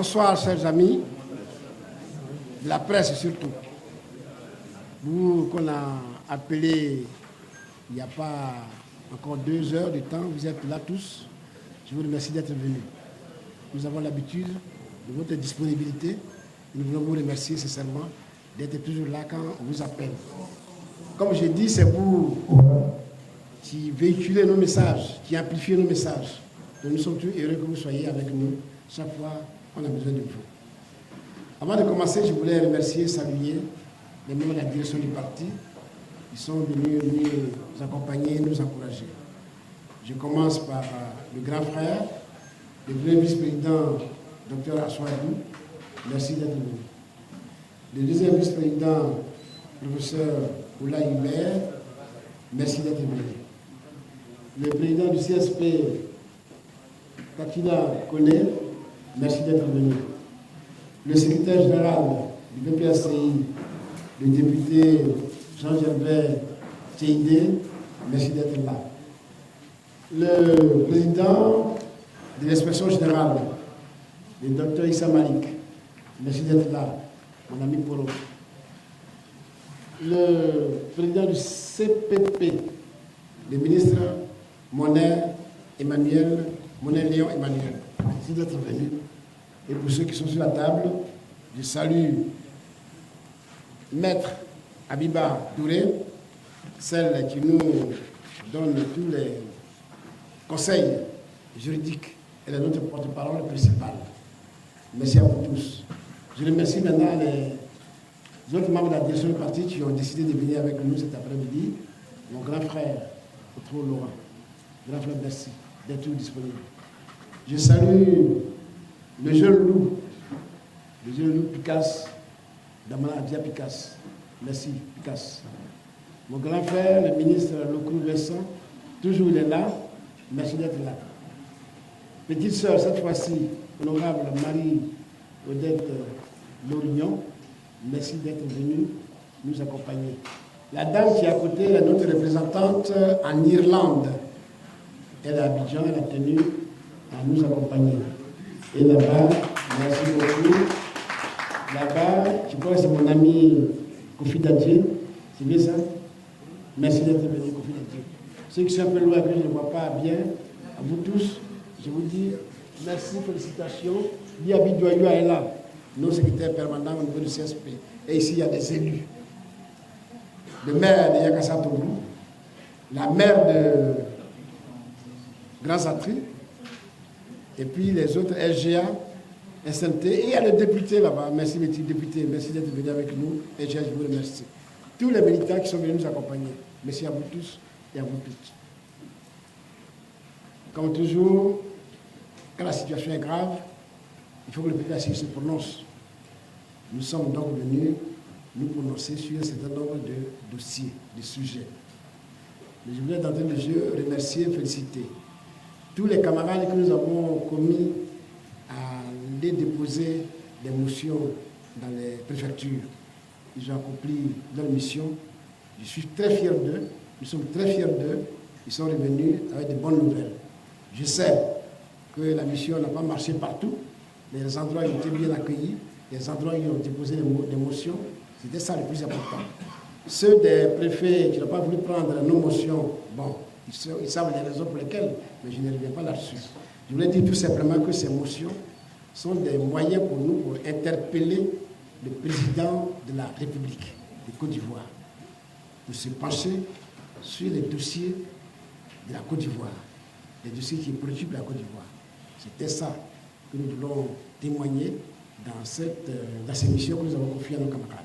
Bonsoir, chers amis, de la presse surtout. Vous qu'on a appelé il n'y a pas encore 2 heures de temps, vous êtes là tous. Je vous remercie d'être venus. Nous avons l'habitude de votre disponibilité. Nous voulons vous remercier sincèrement d'être toujours là quand on vous appelle. Comme j'ai dit, c'est vous qui véhiculez nos messages, qui amplifiez nos messages. Donc nous sommes tous heureux que vous soyez avec nous chaque fois qu'on a besoin de vous. Avant de commencer, je voulais remercier et saluer les membres de la direction du parti qui sont venus nous accompagner, nous encourager. Je commence par le grand frère, le premier vice-président, Dr Aswadou. Merci d'être venu. Le deuxième vice-président, professeur Oula Hubert. Merci d'être venu. Le président du CSP, Katina Kone. Merci d'être venu. Le secrétaire général du BPACI, le député Jean-Gervais Tcheïdé, merci d'être là. Le président de l'inspection générale, le docteur Issa Malik, merci d'être là, mon ami Polo. Le président du CPP, le ministre Monet Léon Emmanuel, merci d'être venu. Et pour ceux qui sont sur la table, je salue Maître Abiba Touré, celle qui nous donne tous les conseils juridiques. Elle est notre porte-parole principale. Merci à vous tous. Je remercie maintenant les autres membres de la direction du parti qui ont décidé de venir avec nous cet après-midi. Mon grand frère, Otro Laurent. Grand frère, merci d'être toujours disponible. Je salue le jeune loup Picasse, Damana Adia Picasse. Merci, Picasse. Mon grand frère, le ministre Locrou Vincent, toujours il est là. Merci d'être là. Petite sœur, cette fois-ci, honorable Marie-Odette Lorignon, merci d'être venue nous accompagner. La dame qui est à côté, est notre représentante en Irlande. Elle est à Abidjan, elle a tenu à nous accompagner. Et là-bas, merci beaucoup. Là-bas, je crois que c'est mon ami Kofi Dadji. C'est bien ça? Merci d'être venu, Kofi Dadji. Ceux qui sont un peu loin, que je ne vois pas bien, à vous tous, je vous dis merci, félicitations. Diaby Doyoua est là, nos secrétaires permanents au niveau du CSP. Et ici, il y a des élus. Le maire de Yakassatourou, la maire de Grand Satri, et puis les autres SGA, SNT, et il y a le député là-bas. Merci, mes petits députés, merci d'être venus avec nous. Et je vous remercie. Tous les militants qui sont venus nous accompagner, merci à vous tous et à vous toutes. Comme toujours, quand la situation est grave, il faut que le PPACI se prononce. Nous sommes donc venus nous prononcer sur un certain nombre de dossiers, de sujets. Mais je voulais d'entrée de jeu remercier et féliciter tous les camarades que nous avons commis à aller déposer des motions dans les préfectures. Ils ont accompli leur mission. Je suis très fier d'eux. Nous sommes très fiers d'eux. Ils sont revenus avec de bonnes nouvelles. Je sais que la mission n'a pas marché partout. Les endroits ont été bien accueillis. Les endroits où ils ont déposé des motions, c'était ça le plus important. Ceux des préfets qui n'ont pas voulu prendre nos motions, bon, ils savent les raisons pour lesquelles, mais je ne reviens pas là-dessus. Je voulais dire tout simplement que ces motions sont des moyens pour nous pour interpeller le président de la République de Côte d'Ivoire, pour se pencher sur les dossiers de la Côte d'Ivoire, les dossiers qui préoccupent la Côte d'Ivoire. C'était ça que nous voulons témoigner dans ces missions que nous avons confiées à nos camarades.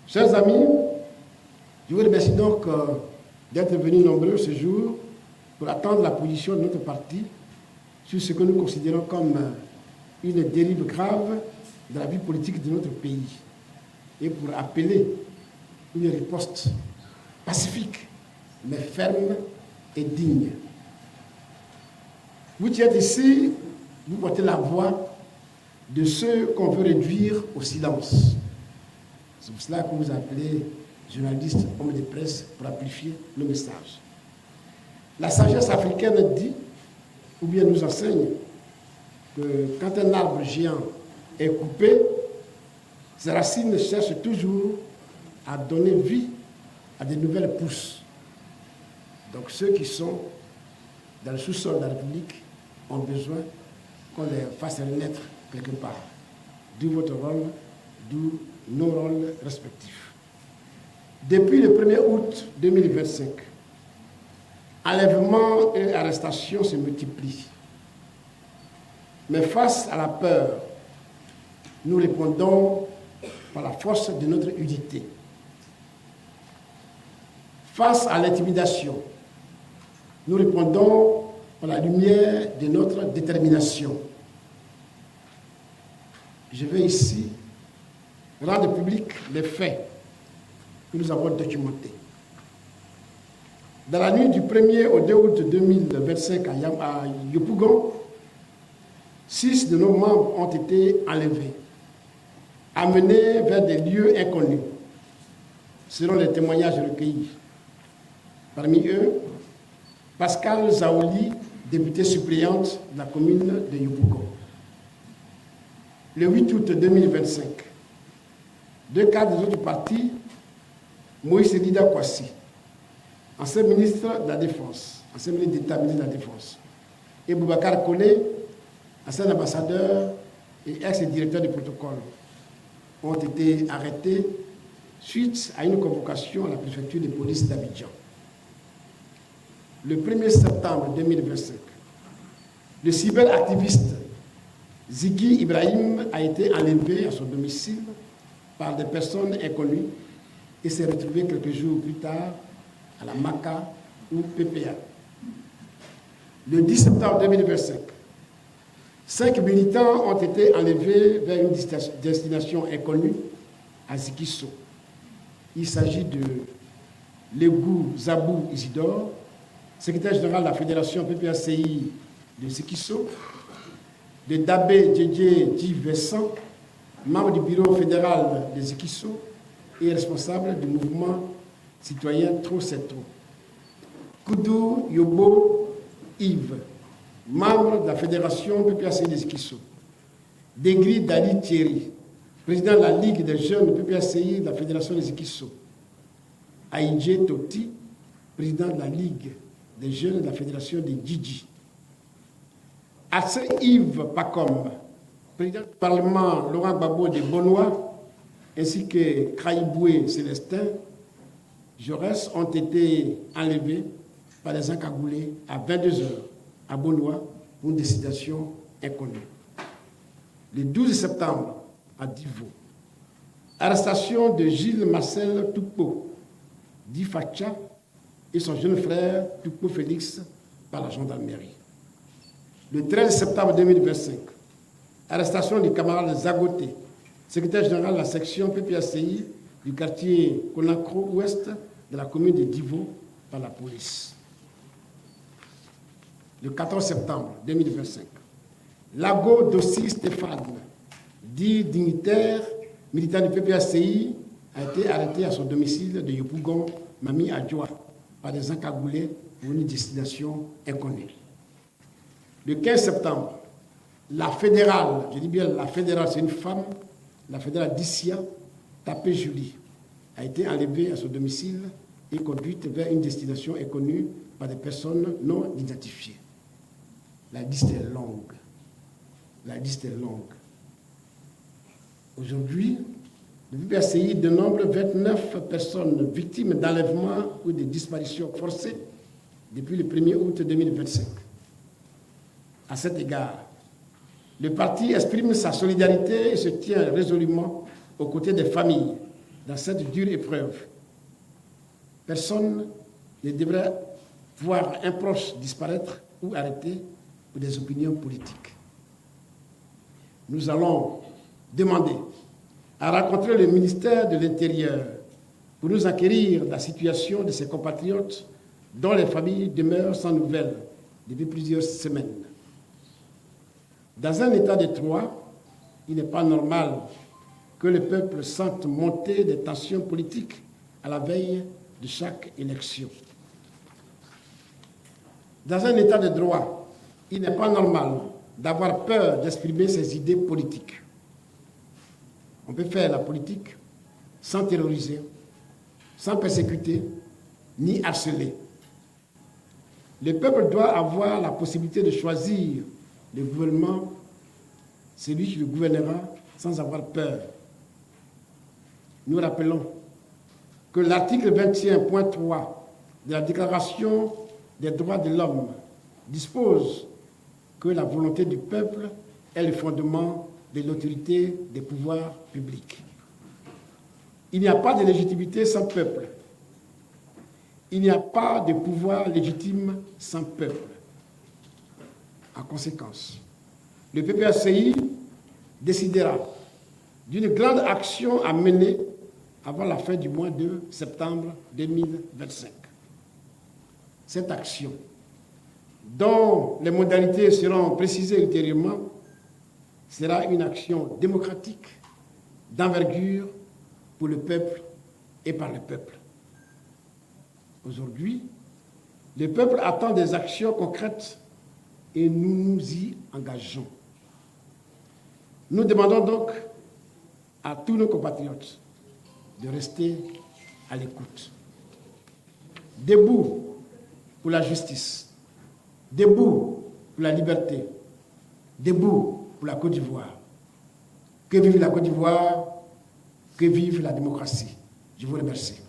Chers amis, je vous remercie donc d'être venus nombreux ce jour pour attendre la position de notre parti sur ce que nous considérons comme une dérive grave de la vie politique de notre pays et pour appeler une riposte pacifique, mais ferme et digne. Vous qui êtes ici, vous portez la voix de ceux qu'on veut réduire au silence. C'est pour cela que vous appelez journalistes, hommes de presse, pour amplifier le message. La sagesse africaine dit, ou bien nous enseigne, que quand un arbre géant est coupé, ses racines cherchent toujours à donner vie à de nouvelles pousses. Donc ceux qui sont dans le sous-sol de la République ont besoin qu'on les fasse renaître quelque part. D'où votre rôle, d'où nos rôles respectifs. Depuis le 1er août 2025, enlèvements et arrestations se multiplient. Mais face à la peur, nous répondons par la force de notre unité. Face à l'intimidation, nous répondons par la lumière de notre détermination. Je vais ici rendre public les faits que nous avons documentés. Dans la nuit du 1er au 2 août 2025 à Yopougon, 6 de nos membres ont été enlevés, amenés vers des lieux inconnus, selon les témoignages recueillis. Parmi eux, Pascal Zaoli, députée suppléante de la commune de Yopougon. Le 8 août 2025, 2 cadres des autres partis, Moïse Lida Kwasi, ancien ministre de la Défense, ancien ministre d'État, ministre de la Défense, et Boubacar Kole, ancien ambassadeur et ex-directeur du protocole, ont été arrêtés suite à une convocation à la préfecture de police d'Abidjan. Le 1er septembre 2025, le cyberactiviste Ziggy Ibrahim a été enlevé à son domicile par des personnes inconnues et s'est retrouvé quelques jours plus tard à la MACA ou PPA. Le 10 septembre 2025, 5 militants ont été enlevés vers une destination inconnue à Zikisso. Il s'agit de Legou Zabou Isidore, secrétaire général de la Fédération PPACI de Zikisso, de Dabé Djedje Di Vincent, membre du bureau fédéral de Zikisso et responsable du mouvement citoyen Trop c'est trop. Koudou Yobo Yves, membre de la Fédération PPACI de Zikisso. Degri Dali Thierry, président de la Ligue des jeunes PPACI de la Fédération de Zikisso. Aïdje Toti, président de la Ligue des jeunes de la Fédération de Djidji. Asse Yves Pacom, président du Parlement Laurent Gbagbo de Bonois, ainsi que Kraïboué Célestin Jaurès ont été enlevés par les encagoulés à 22h à Bonois pour une destination inconnue. Le 12 septembre à Divo, arrestation de Gilles Marcel Toupo, dit Facha, et son jeune frère Toupo Félix par la gendarmerie. Le 13 septembre 2025, arrestation du camarade Zagoté, secrétaire général de la section PPACI du quartier Conakro-Ouest de la commune de Divo par la police. Le 14 septembre 2025, Lago Dossi Stéphane, dit dignitaire, militant du PPACI, a été arrêté à son domicile de Yopougon, Mami Adjoa, par des encagoulés pour une destination inconnue. Le 15 septembre, la fédérale, je dis bien la fédérale, c'est une femme, la fédérale Dissia, Tapé Julie, a été enlevée à son domicile et conduite vers une destination inconnue par des personnes non identifiées. La liste est longue. La liste est longue. Aujourd'hui, le PPACI dénombre 29 personnes victimes d'enlèvement ou de disparitions forcées depuis le 1er août 2025. À cet égard, le parti exprime sa solidarité et se tient résolument aux côtés des familles dans cette dure épreuve. Personne ne devrait voir un proche disparaître ou arrêter pour des opinions politiques. Nous allons demander à rencontrer le ministère de l'Intérieur pour nous acquérir de la situation de ces compatriotes dont les familles demeurent sans nouvelles depuis plusieurs semaines. Dans un état de droit, il n'est pas normal que le peuple sente monter des tensions politiques à la veille de chaque élection. Dans un état de droit, il n'est pas normal d'avoir peur d'exprimer ses idées politiques. On peut faire la politique sans terroriser, sans persécuter, ni harceler. Le peuple doit avoir la possibilité de choisir le gouvernement, celui qui le gouvernera, sans avoir peur. Nous rappelons que l'article 21.3 de la Déclaration des droits de l'homme dispose que la volonté du peuple est le fondement de l'autorité des pouvoirs publics. Il n'y a pas de légitimité sans peuple. Il n'y a pas de pouvoir légitime sans peuple. En conséquence, le PPACI décidera d'une grande action à mener avant la fin du mois de septembre 2025. Cette action, dont les modalités seront précisées ultérieurement, sera une action démocratique, d'envergure pour le peuple et par le peuple. Aujourd'hui, le peuple attend des actions concrètes et nous nous y engageons. Nous demandons donc à tous nos compatriotes de rester à l'écoute. Debout pour la justice, debout pour la liberté, debout pour la Côte d'Ivoire. Que vive la Côte d'Ivoire, que vive la démocratie. Je vous remercie.